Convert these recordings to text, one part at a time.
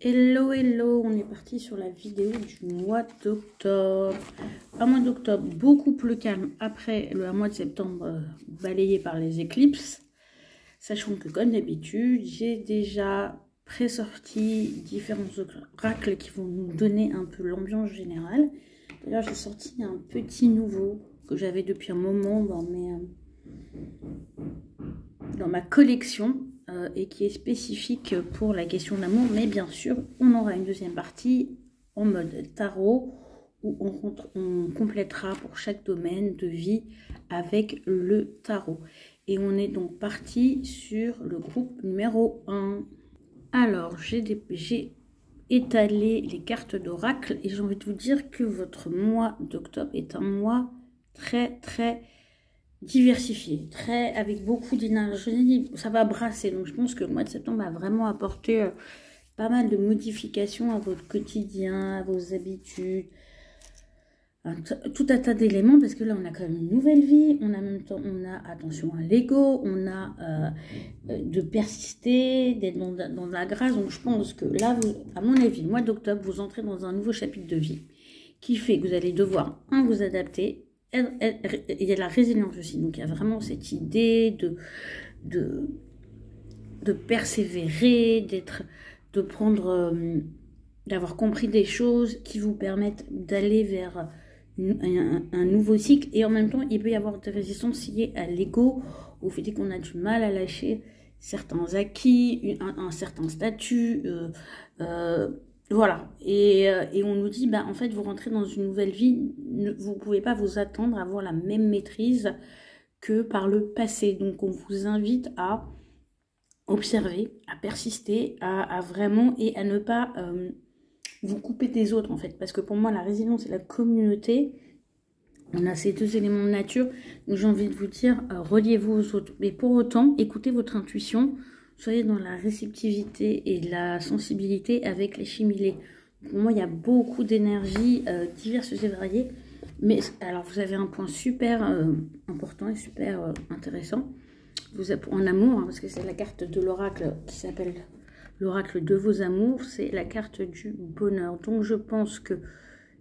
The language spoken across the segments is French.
Hello, hello, on est parti sur la vidéo du mois d'octobre. Un mois d'octobre beaucoup plus calme après le mois de septembre balayé par les éclipses. Sachant que comme d'habitude, j'ai déjà pré-sorti différents oracles qui vont nous donner un peu l'ambiance générale. D'ailleurs, j'ai sorti un petit nouveau que j'avais depuis un moment dans ma collection. Et qui est spécifique pour la question de l'amour, mais bien sûr, on aura une deuxième partie en mode tarot, où on complétera pour chaque domaine de vie avec le tarot. Et on est donc parti sur le groupe numéro 1. Alors, j'ai étalé les cartes d'oracle, et j'ai envie de vous dire que votre mois d'octobre est un mois très diversifié, avec beaucoup d'énergie, ça va brasser. Donc je pense que le mois de septembre va vraiment apporter pas mal de modifications à votre quotidien, à vos habitudes, tout un tas d'éléments, parce que là on a quand même une nouvelle vie, on a en même temps, on a attention à l'ego, on a de persister, d'être dans la grâce. Donc je pense que là, à mon avis, le mois d'octobre, vous entrez dans un nouveau chapitre de vie qui fait que vous allez devoir vous adapter. Il y a la résilience aussi, donc il y a vraiment cette idée de persévérer, de prendre, d'avoir compris des choses qui vous permettent d'aller vers un nouveau cycle. Et en même temps, il peut y avoir des résistances liées à l'ego, au fait qu'on a du mal à lâcher certains acquis, un certain statut, voilà, et on nous dit, en fait, vous rentrez dans une nouvelle vie, vous ne pouvez pas vous attendre à avoir la même maîtrise que par le passé. Donc, on vous invite à observer, à persister, à vraiment, et à ne pas vous couper des autres, en fait. Parce que pour moi, la résilience et la communauté, on a ces deux éléments de nature. Donc, j'ai envie de vous dire, reliez-vous aux autres. Mais pour autant, écoutez votre intuition. Soyez dans la réceptivité et la sensibilité avec les chimilés. Pour moi, il y a beaucoup d'énergies diverses et variées. Mais alors, vous avez un point super important et super intéressant. Vous avez, en amour, parce que c'est la carte de l'oracle qui s'appelle l'oracle de vos amours. C'est la carte du bonheur. Donc, je pense que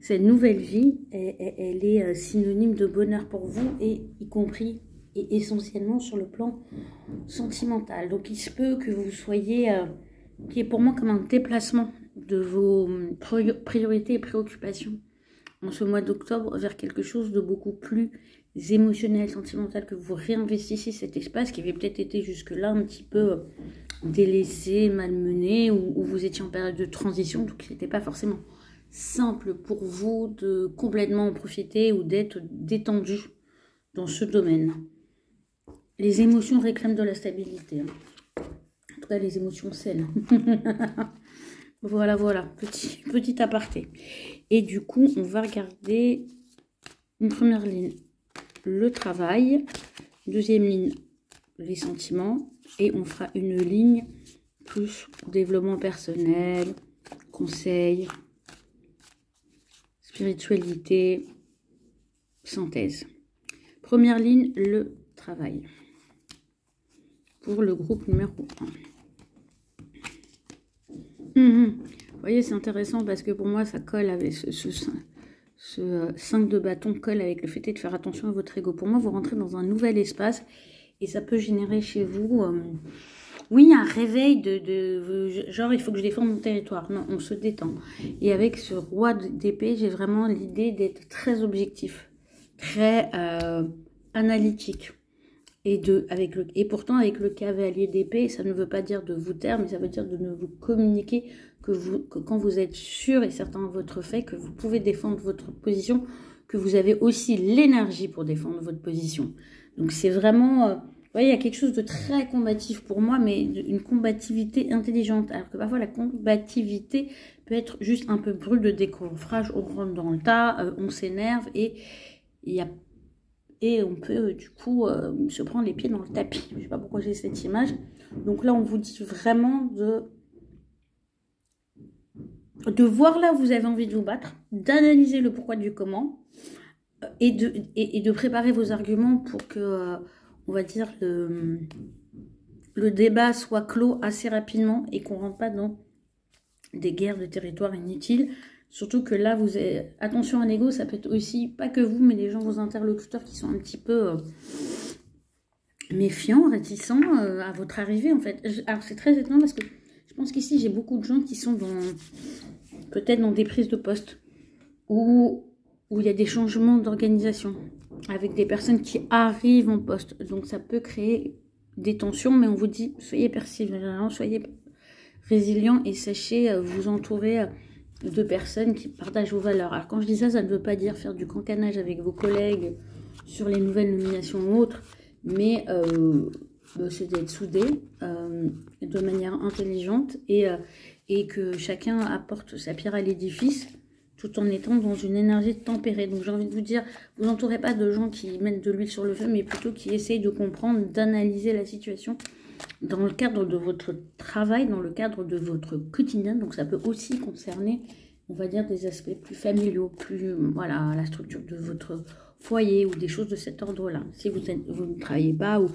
cette nouvelle vie, elle est synonyme de bonheur pour vous, et y compris et essentiellement sur le plan sentimental. Donc il se peut que vous soyez, qui est pour moi comme un déplacement de vos priorités et préoccupations en ce mois d'octobre vers quelque chose de beaucoup plus émotionnel, sentimental, que vous réinvestissez cet espace qui avait peut-être été jusque-là un petit peu délaissé, malmené, ou vous étiez en période de transition, donc ce n'était pas forcément simple pour vous de complètement en profiter ou d'être détendu dans ce domaine. Les émotions réclament de la stabilité. En tout cas, les émotions saines. Voilà, petit aparté. Et du coup, on va regarder une première ligne, le travail. Deuxième ligne, les sentiments. Et on fera une ligne plus développement personnel, conseil, spiritualité, synthèse. Première ligne, le travail. Pour le groupe numéro 1. Vous voyez, c'est intéressant parce que pour moi, ça colle avec ce 5 de bâton, colle avec le fait de faire attention à votre ego. Pour moi, vous rentrez dans un nouvel espace et ça peut générer chez vous, oui, un réveil genre, il faut que je défende mon territoire. Non, on se détend. Et avec ce roi d'épée, j'ai vraiment l'idée d'être très objectif, très analytique. Et pourtant, avec le cavalier d'épée, ça ne veut pas dire de vous taire, mais ça veut dire de ne vous communiquer que quand vous êtes sûr et certain de votre fait, que vous pouvez défendre votre position, que vous avez aussi l'énergie pour défendre votre position. Donc c'est vraiment, vous voyez, il y a quelque chose de très combatif pour moi, mais une combativité intelligente. Alors que parfois la combativité peut être juste un peu brûle de décoffrage, on rentre dans le tas, on s'énerve et on peut du coup se prendre les pieds dans le tapis. Je ne sais pas pourquoi j'ai cette image. Donc là, on vous dit vraiment de voir là où vous avez envie de vous battre, d'analyser le pourquoi du comment, et de préparer vos arguments pour que, on va dire, le débat soit clos assez rapidement et qu'on ne rentre pas dans des guerres de territoire inutiles. Surtout que là, vous avez... attention à l'ego, ça peut être aussi, pas que vous, mais les gens, vos interlocuteurs qui sont un petit peu méfiants, réticents à votre arrivée, en fait. Alors, c'est très étonnant parce que je pense qu'ici, j'ai beaucoup de gens qui sont peut-être dans des prises de poste où il y a des changements d'organisation avec des personnes qui arrivent en poste. Donc, ça peut créer des tensions, mais on vous dit, soyez persévérants, soyez résilients et sachez vous entourer de personnes qui partagent vos valeurs. Alors quand je dis ça, ça ne veut pas dire faire du cancanage avec vos collègues sur les nouvelles nominations ou autres, mais c'est d'être soudés de manière intelligente et que chacun apporte sa pierre à l'édifice tout en étant dans une énergie tempérée. Donc j'ai envie de vous dire, vous entourez pas de gens qui mettent de l'huile sur le feu, mais plutôt qui essayent de comprendre, d'analyser la situation dans le cadre de votre travail, dans le cadre de votre quotidien. Donc ça peut aussi concerner, on va dire, des aspects plus familiaux, plus, voilà, la structure de votre foyer ou des choses de cet ordre-là. Si vous ne travaillez pas ou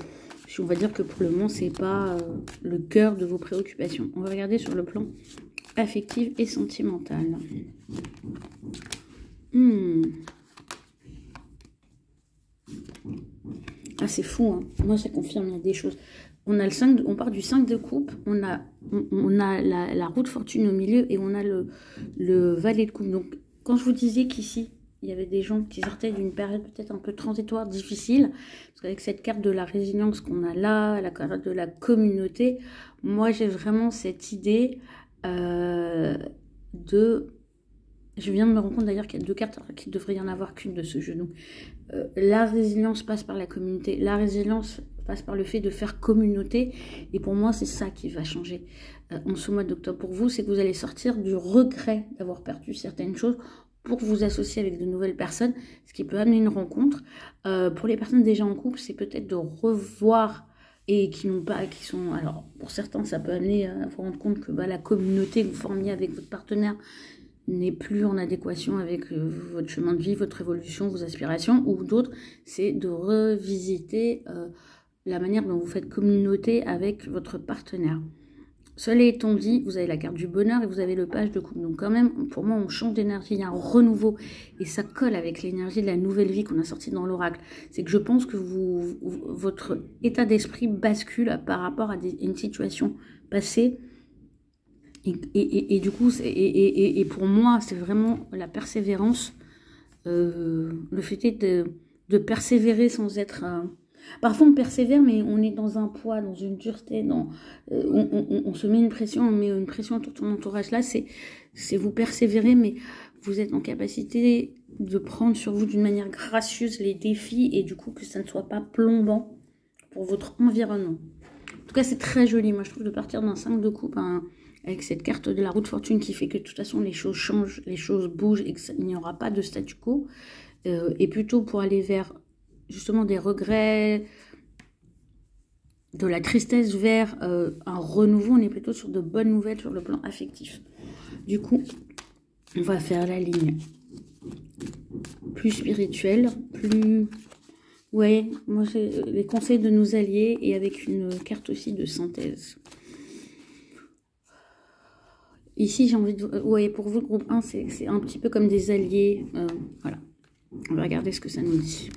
si on va dire que pour le moment, c'est pas le cœur de vos préoccupations. On va regarder sur le plan affectif et sentimental. Ah, c'est fou, hein. Moi, ça confirme, il y a des choses. On a on part du 5 de coupe, on a la roue de fortune au milieu et on a le valet de coupe. Donc, quand je vous disais qu'ici, il y avait des gens qui sortaient d'une période peut-être un peu transitoire, difficile, parce qu'avec cette carte de la résilience qu'on a là, la carte de la communauté, moi, j'ai vraiment cette idée Je viens de me rendre compte d'ailleurs qu'il y a 2 cartes, alors qu'il ne devrait y en avoir qu'une de ce jeu. Donc, la résilience passe par la communauté. La résilience passe par le fait de faire communauté. Et pour moi, c'est ça qui va changer en ce mois d'octobre. Pour vous, c'est que vous allez sortir du regret d'avoir perdu certaines choses pour vous associer avec de nouvelles personnes, ce qui peut amener une rencontre. Pour les personnes déjà en couple, c'est peut-être de revoir et qui n'ont pas, qui sont... Alors, pour certains, ça peut amener à vous rendre compte que la communauté que vous formiez avec votre partenaire n'est plus en adéquation avec votre chemin de vie, votre évolution, vos aspirations, ou d'autres, c'est de revisiter la manière dont vous faites communauté avec votre partenaire. Cela étant dit, vous avez la carte du bonheur et vous avez le page de coupe. Donc quand même, pour moi, on change d'énergie, il y a un renouveau et ça colle avec l'énergie de la nouvelle vie qu'on a sortie dans l'oracle. C'est que je pense que votre état d'esprit bascule par rapport à une situation passée. Et du coup, pour moi, c'est vraiment la persévérance, le fait de persévérer sans être... Parfois, on persévère, mais on est dans un poids, dans une dureté, on se met une pression, on met une pression sur ton entourage. Là, c'est vous persévérer, mais vous êtes en capacité de prendre sur vous d'une manière gracieuse les défis et du coup, que ça ne soit pas plombant pour votre environnement. En tout cas, c'est très joli. Moi, je trouve de partir d'un 5 de coupe avec cette carte de la roue de fortune qui fait que de toute façon les choses changent, les choses bougent et qu'il n'y aura pas de statu quo, et plutôt pour aller vers justement des regrets, de la tristesse vers un renouveau, on est plutôt sur de bonnes nouvelles sur le plan affectif. Du coup, on va faire la ligne plus spirituelle, plus... Ouais, moi j'ai les conseils de nos alliés et avec une carte aussi de synthèse. Ici, j'ai envie de... Ouais, pour vous, le groupe 1, c'est un petit peu comme des alliés. Voilà. On va regarder ce que ça nous dit.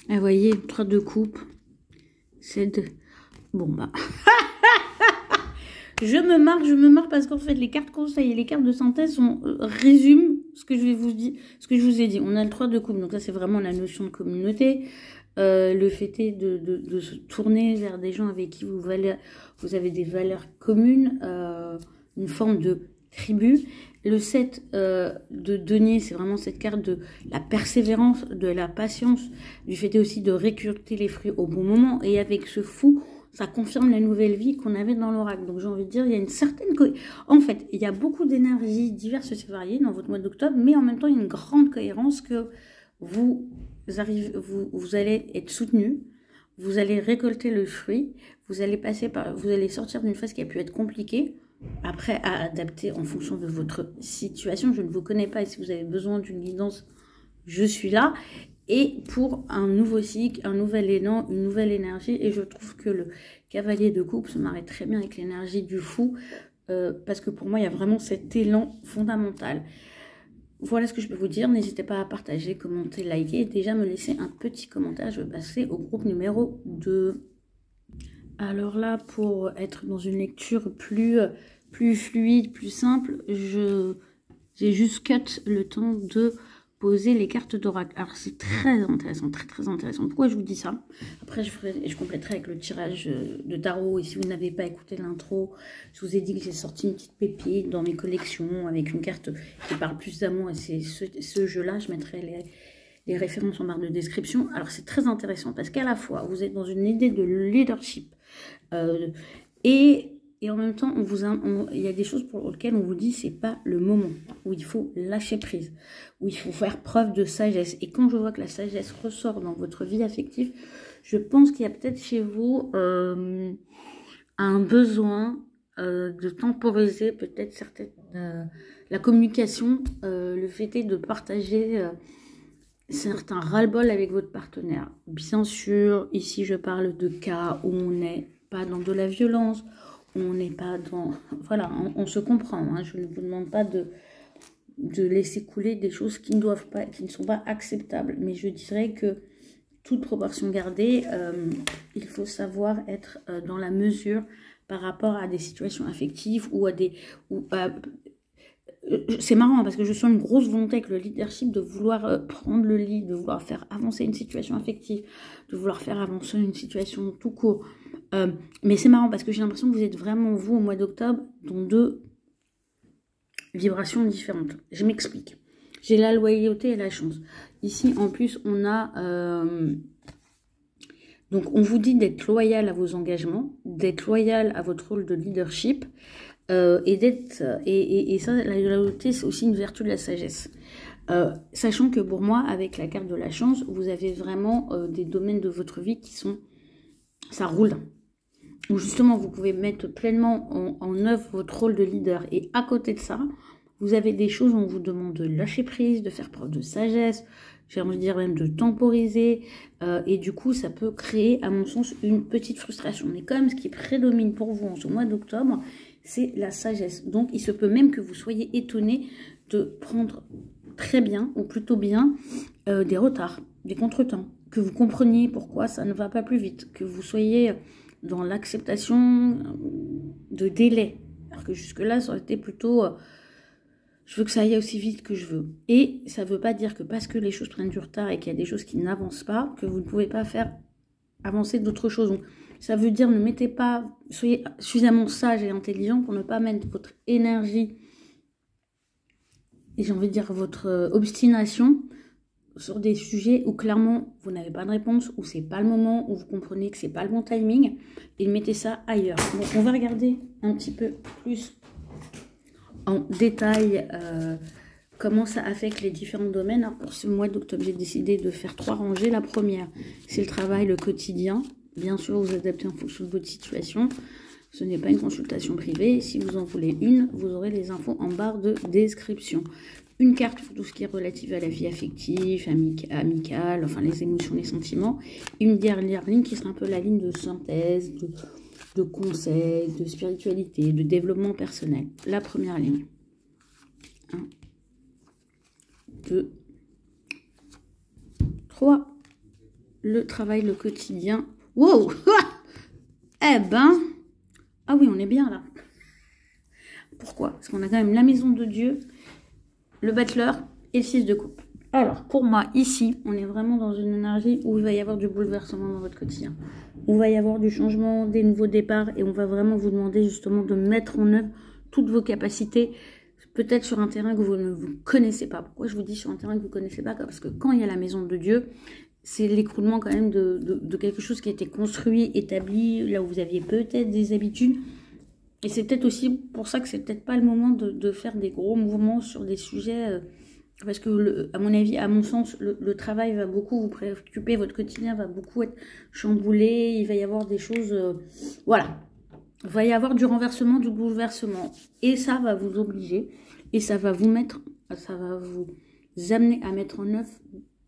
Ah, vous voyez, 3 de coupe. C'est de... Bon, bah... je me marre parce qu'en fait, les cartes conseils et les cartes de synthèse résument ce que je vais vous dire, ce que je vous ai dit. On a le 3 de coupe, donc ça, c'est vraiment la notion de communauté. Le fait est de se tourner vers des gens avec qui vous avez des valeurs communes, une forme de tribu. Le 7 de denier, c'est vraiment cette carte de la persévérance, de la patience, du fait aussi de récolter les fruits au bon moment. Et avec ce fou, ça confirme la nouvelle vie qu'on avait dans l'oracle. Donc j'ai envie de dire, il y a une certaine... En fait, il y a beaucoup d'énergies diverses et variées dans votre mois d'octobre, mais en même temps, il y a une grande cohérence que vous allez être soutenu, vous allez récolter le fruit, vous allez sortir d'une phase qui a pu être compliquée, après à adapter en fonction de votre situation. Je ne vous connais pas et si vous avez besoin d'une guidance, je suis là. et pour un nouveau cycle, un nouvel élan, une nouvelle énergie. Et je trouve que le cavalier de coupe se marie très bien avec l'énergie du fou, parce que pour moi, il y a vraiment cet élan fondamental. Voilà ce que je peux vous dire. N'hésitez pas à partager, commenter, liker et déjà me laisser un petit commentaire. Je vais passer au groupe numéro 2. Alors là, pour être dans une lecture plus fluide, plus simple, j'ai juste cut le temps de poser les cartes d'oracle. Alors c'est très intéressant, très intéressant. Pourquoi je vous dis ça? Après je compléterai avec le tirage de tarot. Et si vous n'avez pas écouté l'intro, je vous ai dit que j'ai sorti une petite pépite dans mes collections avec une carte qui parle plus d'amour. Et c'est ce jeu-là, je mettrai les références en barre de description. Alors c'est très intéressant parce qu'à la fois vous êtes dans une idée de leadership et en même temps, il y a des choses pour lesquelles on vous dit c'est pas le moment, où il faut lâcher prise, où il faut faire preuve de sagesse. Et quand je vois que la sagesse ressort dans votre vie affective, je pense qu'il y a peut-être chez vous un besoin de temporiser peut-être la communication, le fait est de partager certains ras-le-bol avec votre partenaire. Bien sûr, ici je parle de cas où on n'est pas dans de la violence, on n'est pas dans... Voilà, on se comprend. Hein, je ne vous demande pas de laisser couler des choses qui ne sont pas acceptables. Mais je dirais que, toute proportion gardée, il faut savoir être dans la mesure par rapport à des situations affectives ou à des... c'est marrant parce que je sens une grosse volonté avec le leadership de vouloir prendre le lead, de vouloir faire avancer une situation affective, de vouloir faire avancer une situation tout court. Mais c'est marrant parce que j'ai l'impression que vous êtes vraiment, vous, au mois d'octobre, dans deux vibrations différentes. Je m'explique. J'ai la loyauté et la chance. Ici, en plus, on a... donc, on vous dit d'être loyal à vos engagements, d'être loyal à votre rôle de leadership, et ça, la loyauté, c'est aussi une vertu de la sagesse. Sachant que pour moi, avec la carte de la chance, vous avez vraiment des domaines de votre vie qui sont... ça roule. Où justement, vous pouvez mettre pleinement en œuvre votre rôle de leader. Et à côté de ça, vous avez des choses où on vous demande de lâcher prise, de faire preuve de sagesse, j'ai envie de dire même de temporiser. Et du coup, ça peut créer, à mon sens, une petite frustration. Mais comme ce qui prédomine pour vous en ce mois d'octobre, c'est la sagesse. Donc, il se peut même que vous soyez étonné de prendre très bien, ou plutôt bien, des retards, des contretemps. Que vous compreniez pourquoi ça ne va pas plus vite. Que vous soyez dans l'acceptation de délai. Alors que jusque-là, ça aurait été plutôt... je veux que ça aille aussi vite que je veux. Et ça ne veut pas dire que parce que les choses prennent du retard et qu'il y a des choses qui n'avancent pas, que vous ne pouvez pas faire avancer d'autres choses. Donc, ça veut dire ne mettez pas... Soyez suffisamment sage et intelligent pour ne pas mettre votre énergie et j'ai envie de dire votre obstination sur des sujets où clairement vous n'avez pas de réponse, où c'est pas le moment, où vous comprenez que c'est pas le bon timing, et mettez ça ailleurs. Donc on va regarder un petit peu plus en détail comment ça affecte les différents domaines. Alors pour ce mois d'octobre, j'ai décidé de faire 3 rangées. La première, c'est le travail, le quotidien. Bien sûr, vous adaptez en fonction de votre situation. Ce n'est pas une consultation privée. Si vous en voulez une, vous aurez les infos en barre de description. Une carte pour tout ce qui est relatif à la vie affective, amicale, enfin les émotions, les sentiments. Une dernière ligne qui sera un peu la ligne de synthèse, de conseils, de spiritualité, de développement personnel. La première ligne. 1, 2, 3. Le travail, le quotidien. Wow! Eh ben... Ah oui, on est bien là. Pourquoi? Parce qu'on a quand même la maison de Dieu, le battleur et le 6 de coupe. Alors, pour moi, ici, on est vraiment dans une énergie où il va y avoir du bouleversement dans votre quotidien. Où il va y avoir du changement, des nouveaux départs, et on va vraiment vous demander justement de mettre en œuvre toutes vos capacités, peut-être sur un terrain que vous ne vous connaissez pas. Pourquoi je vous dis sur un terrain que vous ne connaissez pas? Parce que quand il y a la maison de Dieu, c'est l'écroulement quand même de quelque chose qui a été construit, établi, là où vous aviez peut-être des habitudes. Et c'est peut-être aussi pour ça que c'est peut-être pas le moment de faire des gros mouvements sur des sujets... parce que, à mon avis, à mon sens, le travail va beaucoup vous préoccuper, votre quotidien va beaucoup être chamboulé, il va y avoir des choses... voilà. Il va y avoir du renversement, du bouleversement. Et ça va vous obliger, et ça va vous amener à mettre en œuvre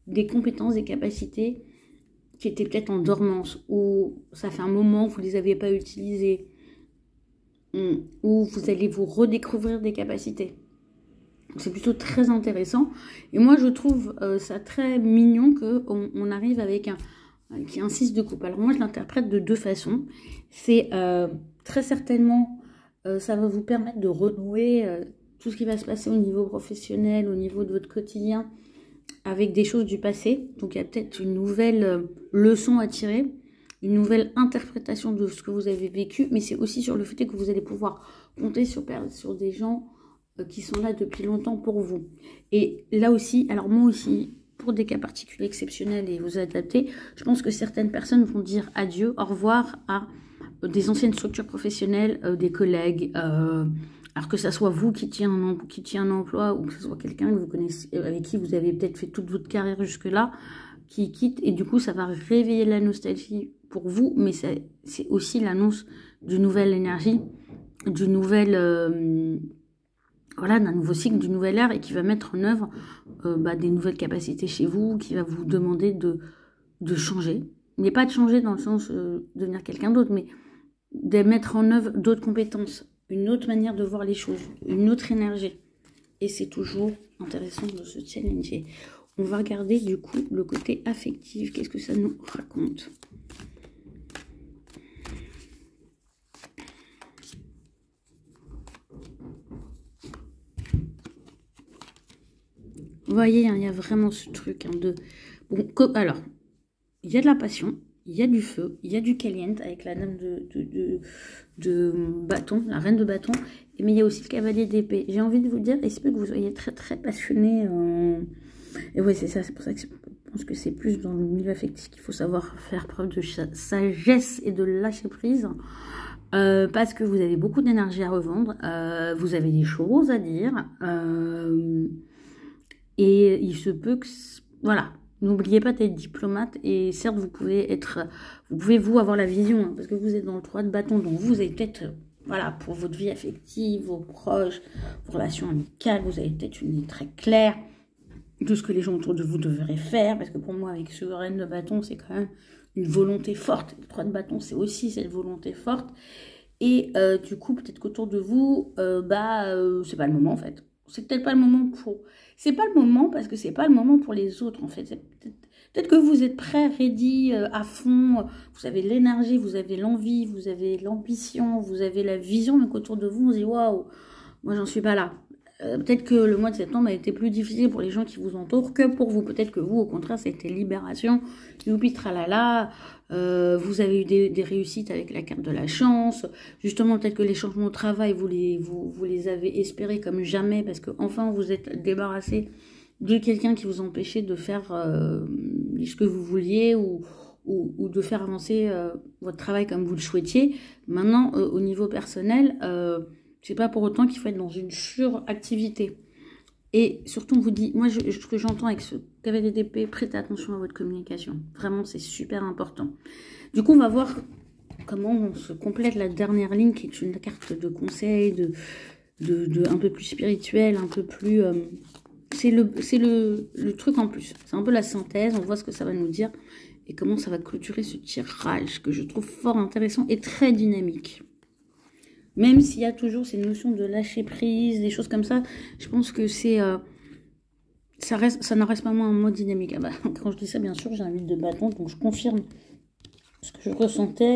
des compétences, des capacités qui étaient peut-être en dormance, ou ça fait un moment que vous ne les aviez pas utilisées, ou vous allez vous redécouvrir des capacités. C'est plutôt très intéressant. Et moi, je trouve ça très mignon qu'on arrive avec qui a un 6 de coupe. Alors moi, je l'interprète de deux façons. C'est très certainement, ça va vous permettre de renouer tout ce qui va se passer au niveau professionnel, au niveau de votre quotidien, avec des choses du passé. Donc, il y a peut-être une nouvelle leçon à tirer, une nouvelle interprétation de ce que vous avez vécu, mais c'est aussi sur le fait que vous allez pouvoir compter sur des gens qui sont là depuis longtemps pour vous. Et là aussi, alors moi aussi, pour des cas particuliers exceptionnels et vous adapter, je pense que certaines personnes vont dire adieu, au revoir à des anciennes structures professionnelles, des collègues, alors que ça soit vous qui tient un emploi ou que ce soit quelqu'un que vous connaissez, avec qui vous avez peut-être fait toute votre carrière jusque-là, qui quitte, et du coup ça va réveiller la nostalgie pour vous, mais c'est aussi l'annonce d'une nouvelle énergie, d'une nouvelle... voilà, d'un nouveau cycle, d'une nouvelle ère, et qui va mettre en œuvre des nouvelles capacités chez vous, qui va vous demander de changer. Mais pas de changer dans le sens de devenir quelqu'un d'autre, mais de mettre en œuvre d'autres compétences, une autre manière de voir les choses, une autre énergie. Et c'est toujours intéressant de se challenger. On va regarder du coup le côté affectif. Qu'est-ce que ça nous raconte ? Vous voyez, hein, il y a vraiment ce truc de... Bon, alors, il y a de la passion, il y a du feu, il y a du caliente avec la dame de bâton, la reine de bâton, mais il y a aussi le cavalier d'épée. J'ai envie de vous dire, il se peut que vous soyez très très passionné. Et ouais, c'est ça, c'est pour ça que je pense que c'est plus dans le milieu affectif qu'il faut savoir faire preuve de sagesse et de lâcher prise. Parce que vous avez beaucoup d'énergie à revendre, vous avez des choses à dire, et il se peut que... Voilà, n'oubliez pas d'être diplomate, et certes, vous pouvez vous avoir la vision, hein, parce que vous êtes dans le 3 de bâton, donc vous avez peut-être, voilà, pour votre vie affective, vos proches, vos relations amicales, vous avez peut-être une idée très claire de ce que les gens autour de vous devraient faire, parce que pour moi, avec ce reine de bâton, c'est quand même une volonté forte. Le 3 de bâton, c'est aussi cette volonté forte, et du coup, peut-être qu'autour de vous, c'est pas le moment, en fait. C'est peut-être pas le moment pour... C'est pas le moment parce que c'est pas le moment pour les autres, en fait. Peut-être que vous êtes prêt, ready, à fond. Vous avez l'énergie, vous avez l'envie, vous avez l'ambition, vous avez la vision, mais qu'autour de vous, on se dit, waouh, moi, j'en suis pas là. Peut-être que le mois de septembre a été plus difficile pour les gens qui vous entourent que pour vous. Peut-être que vous, au contraire, ça a été libération. Youpi, tralala. Vous avez eu des réussites avec la carte de la chance. Justement, peut-être que les changements au travail, vous les avez espérés comme jamais parce que enfin vous êtes débarrassé de quelqu'un qui vous empêchait de faire ce que vous vouliez ou de faire avancer votre travail comme vous le souhaitiez. Maintenant, au niveau personnel, c'est pas pour autant qu'il faut être dans une suractivité. Et surtout, on vous dit, moi, ce que j'entends avec ce cavalier d'épée, prêtez attention à votre communication. Vraiment, c'est super important. Du coup, on va voir comment on se complète la dernière ligne, qui est une carte de conseil, un peu plus spirituel, un peu plus... c'est le truc en plus. C'est un peu la synthèse, on voit ce que ça va nous dire et comment ça va clôturer ce tirage que je trouve fort intéressant et très dynamique. Même s'il y a toujours ces notions de lâcher prise, des choses comme ça, je pense que c'est ça n'en reste pas moins un mode dynamique. Ah bah, quand je dis ça, bien sûr, j'ai un 8 de bâton, donc je confirme ce que je ressentais,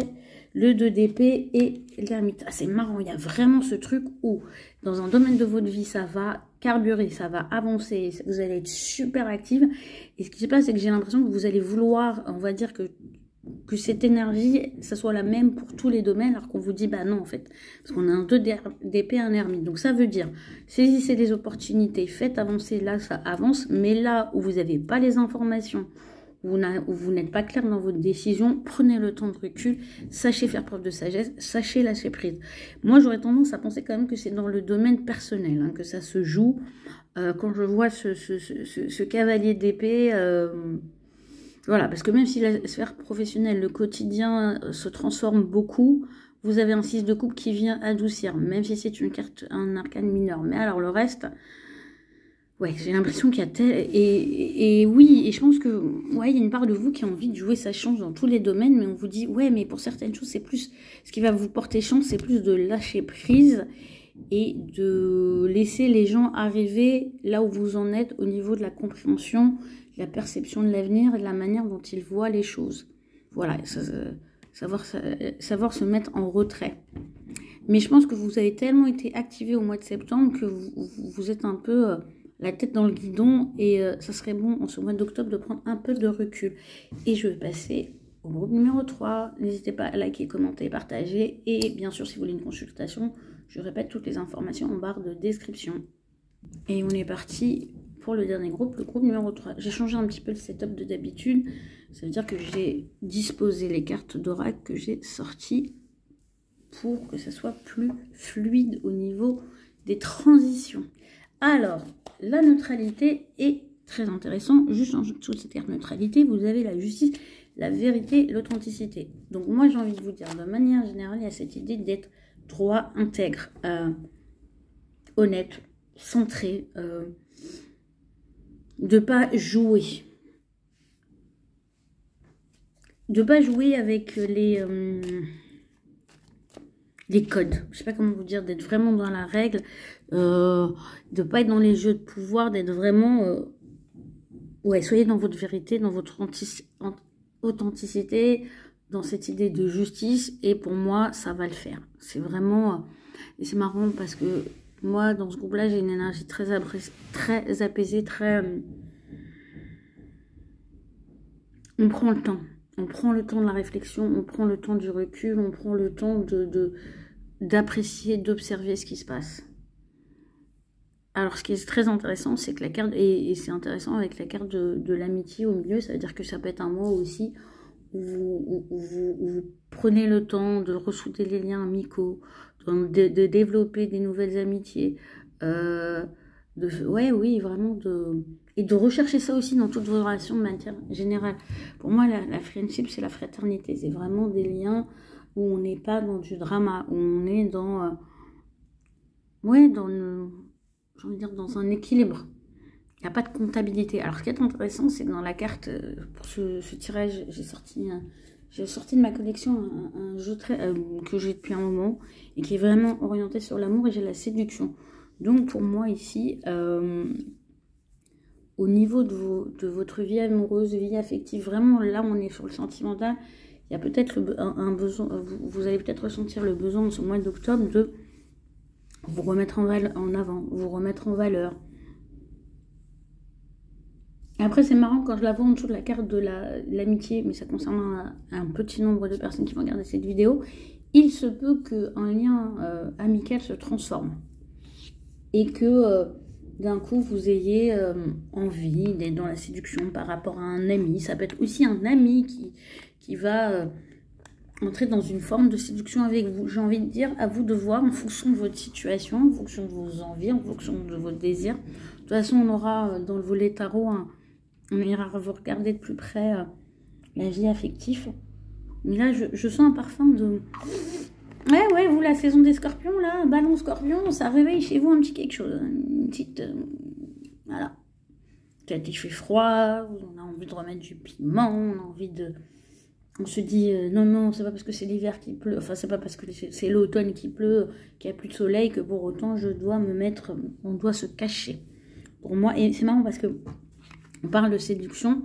le 2 d'épée et l'ermite. Ah, c'est marrant, il y a vraiment ce truc où, dans un domaine de votre vie, ça va carburer, ça va avancer, vous allez être super active. Et ce qui se passe, c'est que j'ai l'impression que vous allez vouloir, on va dire que cette énergie, ça soit la même pour tous les domaines, alors qu'on vous dit, bah non, en fait, parce qu'on a un 2 d'épée, un ermite. Donc ça veut dire, saisissez les opportunités, faites avancer, là, ça avance, mais là où vous n'avez pas les informations, où vous n'êtes pas clair dans votre décision, prenez le temps de recul, sachez faire preuve de sagesse, sachez lâcher prise. Moi, j'aurais tendance à penser quand même que c'est dans le domaine personnel, hein, que ça se joue. Quand je vois ce cavalier d'épée... voilà, parce que même si la sphère professionnelle, le quotidien se transforme beaucoup, vous avez un 6 de coupe qui vient adoucir, même si c'est une carte, un arcane mineur. Mais alors le reste, Ouais, j'ai l'impression qu'il y a et oui, et je pense que ouais, il y a une part de vous qui a envie de jouer sa chance dans tous les domaines, mais on vous dit ouais, mais pour certaines choses, c'est plus ce qui va vous porter chance, c'est plus de lâcher prise et de laisser les gens arriver là où vous en êtes au niveau de la compréhension, de la perception de l'avenir et de la manière dont ils voient les choses. Voilà, savoir se mettre en retrait. Mais je pense que vous avez tellement été activé au mois de septembre que vous êtes un peu la tête dans le guidon et ça serait bon en ce mois d'octobre de prendre un peu de recul. Et je vais passer au groupe numéro 3. N'hésitez pas à liker, commenter, partager. Et bien sûr, si vous voulez une consultation, je répète toutes les informations en barre de description. Et on est parti pour le dernier groupe, le groupe numéro 3. J'ai changé un petit peu le setup de d'habitude. Ça veut dire que j'ai disposé les cartes d'oracle que j'ai sorties pour que ça soit plus fluide au niveau des transitions. Alors, la neutralité est très intéressante. Juste en dessous de cette carte neutralité, vous avez la justice, la vérité, l'authenticité. Donc moi, j'ai envie de vous dire, de manière générale, il y a cette idée d'être droit, intègre, honnête, centré, de pas jouer. De pas jouer avec les codes, je sais pas comment vous dire, d'être vraiment dans la règle, de pas être dans les jeux de pouvoir, d'être vraiment, ouais, soyez dans votre vérité, dans votre authenticité, dans cette idée de justice, et pour moi, ça va le faire. C'est vraiment, et c'est marrant parce que moi, dans ce groupe-là, j'ai une énergie très apaisée, très, on prend le temps. On prend le temps de la réflexion, on prend le temps du recul, on prend le temps d'apprécier, d'observer ce qui se passe. Alors, ce qui est très intéressant, c'est que la carte, et c'est intéressant avec la carte de l'amitié au milieu, ça veut dire que ça peut être un mois aussi où vous prenez le temps de ressouder les liens amicaux, de développer des nouvelles amitiés, ouais, oui, vraiment et de rechercher ça aussi dans toutes vos relations de manière générale. Pour moi, la friendship, c'est la fraternité. C'est vraiment des liens où on n'est pas dans du drama, où on est dans, ouais, j'ai envie de dire, dans un équilibre. Il n'y a pas de comptabilité. Alors, ce qui est intéressant, c'est que dans la carte, pour ce tirage, j'ai sorti de ma collection un jeu que j'ai depuis un moment et qui est vraiment orienté sur l'amour, et j'ai la séduction. Donc, pour moi, ici, au niveau de votre vie amoureuse, vie affective, vraiment, là, on est sur le sentimental. Il y a peut-être un besoin, vous allez peut-être ressentir le besoin, en ce mois d'octobre, de vous remettre en avant, vous remettre en valeur. Après, c'est marrant quand je la vois en dessous de la carte de l'amitié, mais ça concerne un petit nombre de personnes qui vont regarder cette vidéo. Il se peut qu'un lien amical se transforme et que d'un coup vous ayez envie d'être dans la séduction par rapport à un ami. Ça peut être aussi un ami qui va entrer dans une forme de séduction avec vous. J'ai envie de dire, à vous de voir en fonction de votre situation, en fonction de vos envies, en fonction de vos désirs. De toute façon, on aura dans le volet tarot, on ira vous regarder de plus près la vie affective. Mais là, je sens un parfum de... Ouais, vous, la saison des scorpions, là, ballon scorpion, ça réveille chez vous un petit quelque chose. Une petite... voilà. Peut-être il fait froid, on a envie de remettre du piment, on a envie de... On se dit, non, c'est pas parce que c'est l'hiver qui pleut, enfin, c'est pas parce que c'est l'automne qui pleut, qu'il n'y a plus de soleil, que pour autant, je dois me mettre... On doit se cacher. Pour moi, et c'est marrant parce que on parle de séduction,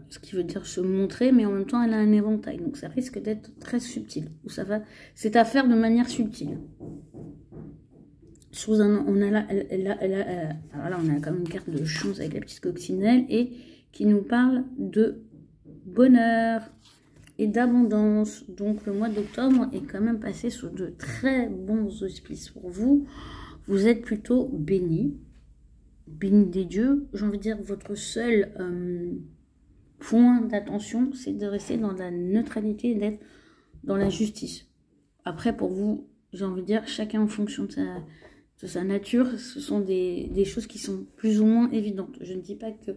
ce qui veut dire se montrer, mais en même temps, elle a un éventail. Donc, ça risque d'être très subtil. C'est à faire de manière subtile. On a là, alors là, on a quand même une carte de chance avec la petite coccinelle et qui nous parle de bonheur et d'abondance. Donc, le mois d'octobre est quand même passé sous de très bons auspices pour vous. Vous êtes plutôt bénis. Béni des dieux, j'ai envie de dire, votre seul point d'attention, c'est de rester dans la neutralité et d'être dans la justice. Après, pour vous, j'ai envie de dire, chacun en fonction de sa nature, ce sont des choses qui sont plus ou moins évidentes. Je ne dis pas qu'il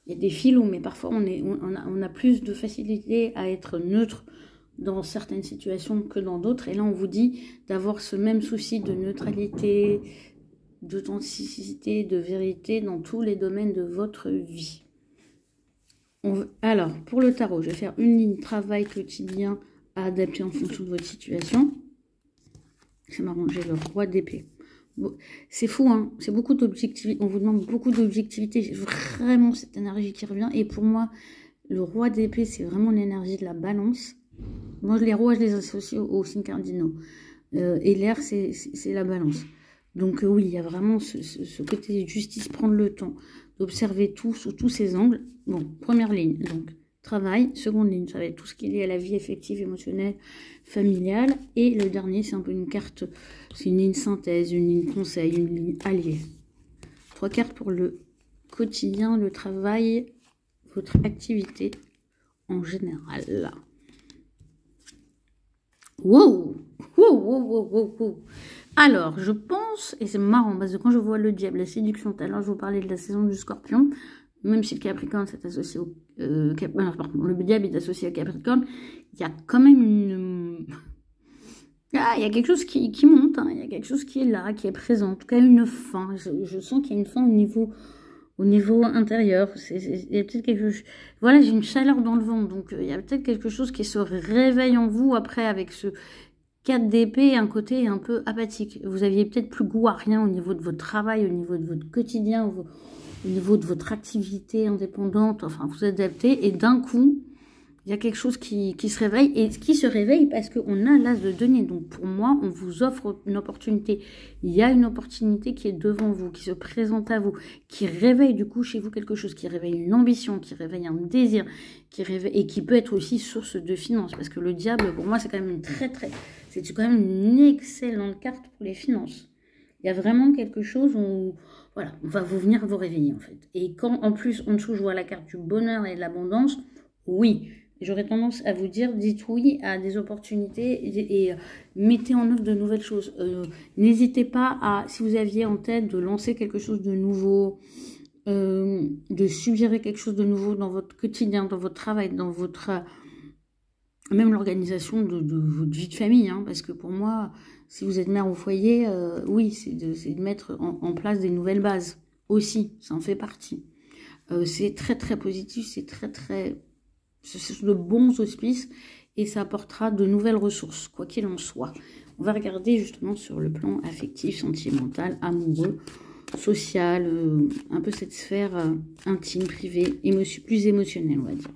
y a des filons, mais parfois on a plus de facilité à être neutre dans certaines situations que dans d'autres. Et là, on vous dit d'avoir ce même souci de neutralité, d'authenticité, de vérité dans tous les domaines de votre vie. Alors, pour le tarot, je vais faire une ligne travail quotidien à adapter en fonction de votre situation. C'est marrant, j'ai le roi d'épée. Bon, c'est fou, hein, c'est beaucoup d'objectivité. On vous demande beaucoup d'objectivité. J'ai vraiment cette énergie qui revient. Et pour moi, le roi d'épée, c'est vraiment l'énergie de la balance. Moi, les rois, je les associe aux signes cardinaux. Et l'air, c'est la balance. Donc oui, il y a vraiment ce côté de justice, prendre le temps d'observer tout sous tous ses angles. Bon, première ligne, donc travail. Seconde ligne, ça va être tout ce qui est lié à la vie affective, émotionnelle, familiale. Et le dernier, c'est un peu une carte, c'est une ligne synthèse, une ligne conseil, une ligne alliée. 3 cartes pour le quotidien, le travail, votre activité en général. Wow, wow, wow, wow, wow, wow. Alors, je pense, et c'est marrant, parce que quand je vois le diable, la séduction, tout à l'heure, je vous parlais de la saison du Scorpion, même si le Capricorne s'est associé au... le diable est associé au Capricorne, il y a quand même une... Ah, il y a quelque chose qui monte, hein, il y a quelque chose qui est là, qui est présent, en tout cas une fin. Je sens qu'il y a une fin au niveau intérieur. Il y a peut-être quelque chose... Voilà, j'ai une chaleur dans le ventre, donc il y a peut-être quelque chose qui se réveille en vous après avec ce 4 d'épée, un côté un peu apathique. Vous aviez peut-être plus goût à rien au niveau de votre travail, au niveau de votre quotidien, au niveau de votre activité indépendante, enfin vous adaptez, et d'un coup, il y a quelque chose qui se réveille, et qui se réveille parce qu'on a l'as de denier. Donc pour moi, on vous offre une opportunité. Il y a une opportunité qui est devant vous, qui se présente à vous, qui réveille du coup chez vous quelque chose, qui réveille une ambition, qui réveille un désir, qui réveille, et qui peut être aussi source de finances. Parce que le diable, pour moi, c'est quand même c'est quand même une excellente carte pour les finances. Il y a vraiment quelque chose où, voilà, on va venir vous réveiller en fait. Et quand en plus, en dessous, je vois la carte du bonheur et de l'abondance, oui, j'aurais tendance à vous dire, dites oui à des opportunités et mettez en œuvre de nouvelles choses. N'hésitez pas à, si vous aviez en tête de lancer quelque chose de nouveau, de suggérer quelque chose de nouveau dans votre quotidien, dans votre travail, dans votre... même l'organisation de votre vie de famille, hein, parce que pour moi, si vous êtes mère au foyer, oui, c'est de mettre en place des nouvelles bases aussi, ça en fait partie. C'est très très positif, c'est c'est de bons auspices et ça apportera de nouvelles ressources, quoi qu'il en soit. On va regarder justement sur le plan affectif, sentimental, amoureux, social, un peu cette sphère intime, privée, plus émotionnelle, on va dire.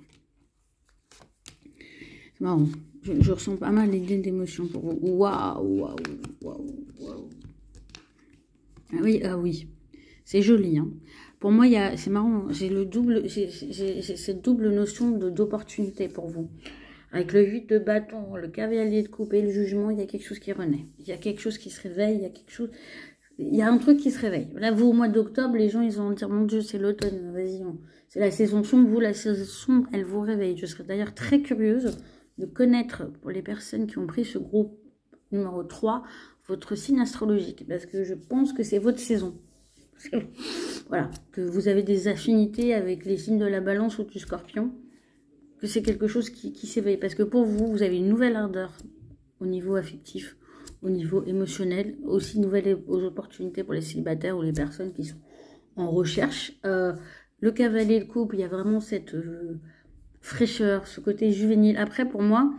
C'est marrant, je ressens pas mal l'idée d'émotion pour vous. Waouh, waouh, waouh, waouh. Ah oui, c'est joli, hein. Pour moi, c'est marrant, j'ai cette double notion d'opportunité pour vous. Avec le 8 de bâton, le cavalier de coupe et le jugement, il y a quelque chose qui renaît. Il y a quelque chose qui se réveille, il y a un truc qui se réveille. Là, vous, au mois d'octobre, les gens, ils vont dire, mon Dieu, c'est l'automne, vas-y, c'est la saison sombre. Vous, la saison sombre, elle vous réveille. Je serais d'ailleurs très curieuse de connaître, pour les personnes qui ont pris ce groupe numéro 3, votre signe astrologique, parce que je pense que c'est votre saison. Voilà, que vous avez des affinités avec les signes de la balance ou du scorpion, que c'est quelque chose qui s'éveille. Parce que pour vous, vous avez une nouvelle ardeur au niveau affectif, au niveau émotionnel, aussi nouvelles opportunités pour les célibataires ou les personnes qui sont en recherche. Le cavalier de coupe, il y a vraiment cette fraîcheur, ce côté juvénile. Après, pour moi,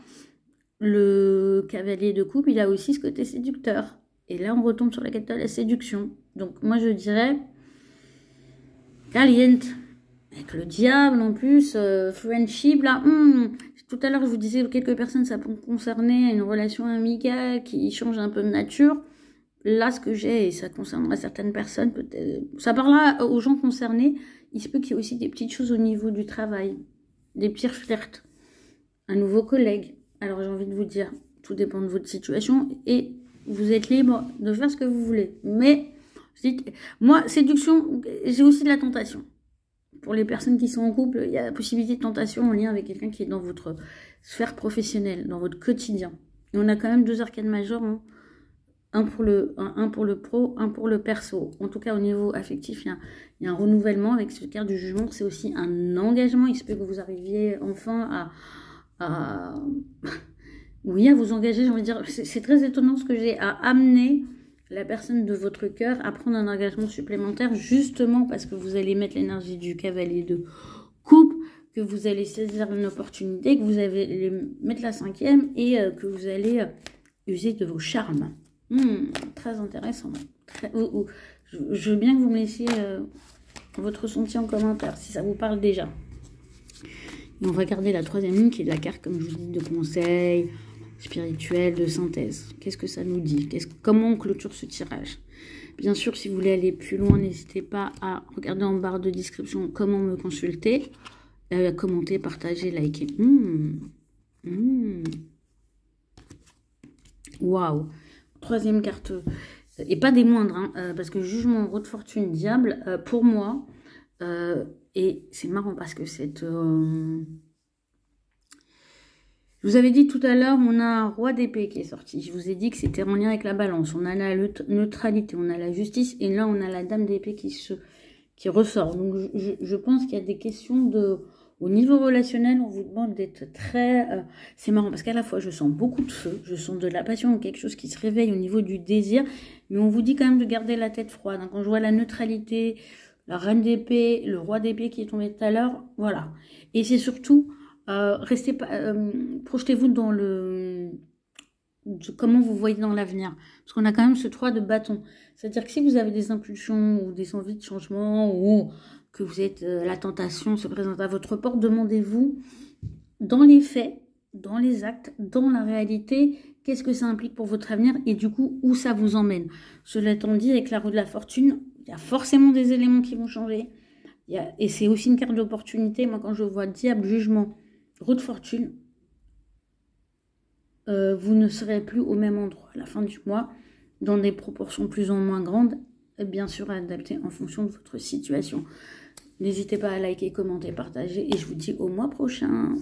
le cavalier de coupe, il a aussi ce côté séducteur. Et là, on retombe sur la quête de la séduction. Donc, moi, je dirais caliente. Avec le diable, en plus, friendship, là. Tout à l'heure, je vous disais que quelques personnes, ça peut concerner une relation amicale qui change un peu de nature. Là, ce que j'ai, et ça concernera certaines personnes, peut-être, ça parlera aux gens concernés. Il se peut qu'il y ait aussi des petites choses au niveau du travail. Des petits flirts. Un nouveau collègue. Alors, j'ai envie de vous dire, tout dépend de votre situation. Et vous êtes libre de faire ce que vous voulez. Mais, moi, séduction, j'ai aussi de la tentation. Pour les personnes qui sont en couple, il y a la possibilité de tentation en lien avec quelqu'un qui est dans votre sphère professionnelle, dans votre quotidien. Et on a quand même 2 arcanes majeures, hein. Un pour le pro, un pour le perso. En tout cas, au niveau affectif, il y a un renouvellement avec ce carte du jugement. C'est aussi un engagement. Il se peut que vous arriviez enfin oui, à vous engager, j'ai envie de dire. C'est très étonnant ce que j'ai à amener la personne de votre cœur à prendre un engagement supplémentaire, justement parce que vous allez mettre l'énergie du cavalier de coupe, que vous allez saisir une opportunité, que vous allez mettre la 5e et que vous allez user de vos charmes. Très intéressant. Je veux bien que vous me laissiez votre ressenti en commentaire, si ça vous parle déjà. Et on va regarder la 3e ligne, qui est la carte, comme je vous dis, de conseil spirituel, de synthèse. Qu'est-ce que ça nous dit? Comment on clôture ce tirage? Bien sûr, si vous voulez aller plus loin, n'hésitez pas à regarder en barre de description comment me consulter, commenter, partager, liker. Waouh! 3e carte, et pas des moindres, hein, parce que jugement, roue de fortune, diable, pour moi, et c'est marrant parce que cette... Je vous avais dit tout à l'heure, on a un roi d'épée qui est sorti. Je vous ai dit que c'était en lien avec la balance. On a la neutralité, on a la justice, et là on a la dame d'épée qui ressort. Donc je pense qu'il y a des questions de... Au niveau relationnel, on vous demande d'être très... c'est marrant parce qu'à la fois, je sens beaucoup de feu, je sens de la passion, quelque chose qui se réveille au niveau du désir, mais on vous dit quand même de garder la tête froide. Quand je vois la neutralité, la reine d'épée, le roi d'épée qui est tombé tout à l'heure, voilà. Et c'est surtout, projetez-vous dans comment vous voyez dans l'avenir. Parce qu'on a quand même ce 3 de bâton. C'est-à-dire que si vous avez des impulsions ou des envies de changement ou que vous êtes, la tentation se présente à votre porte, demandez-vous dans les faits, dans les actes, dans la réalité, qu'est-ce que ça implique pour votre avenir et du coup, où ça vous emmène. Cela étant dit, avec la roue de la fortune, il y a forcément des éléments qui vont changer. Et c'est aussi une carte d'opportunité. Moi, quand je vois diable, jugement, roue de fortune, vous ne serez plus au même endroit à la fin du mois, dans des proportions plus ou moins grandes, bien sûr adaptées en fonction de votre situation. N'hésitez pas à liker, commenter, partager et je vous dis au mois prochain.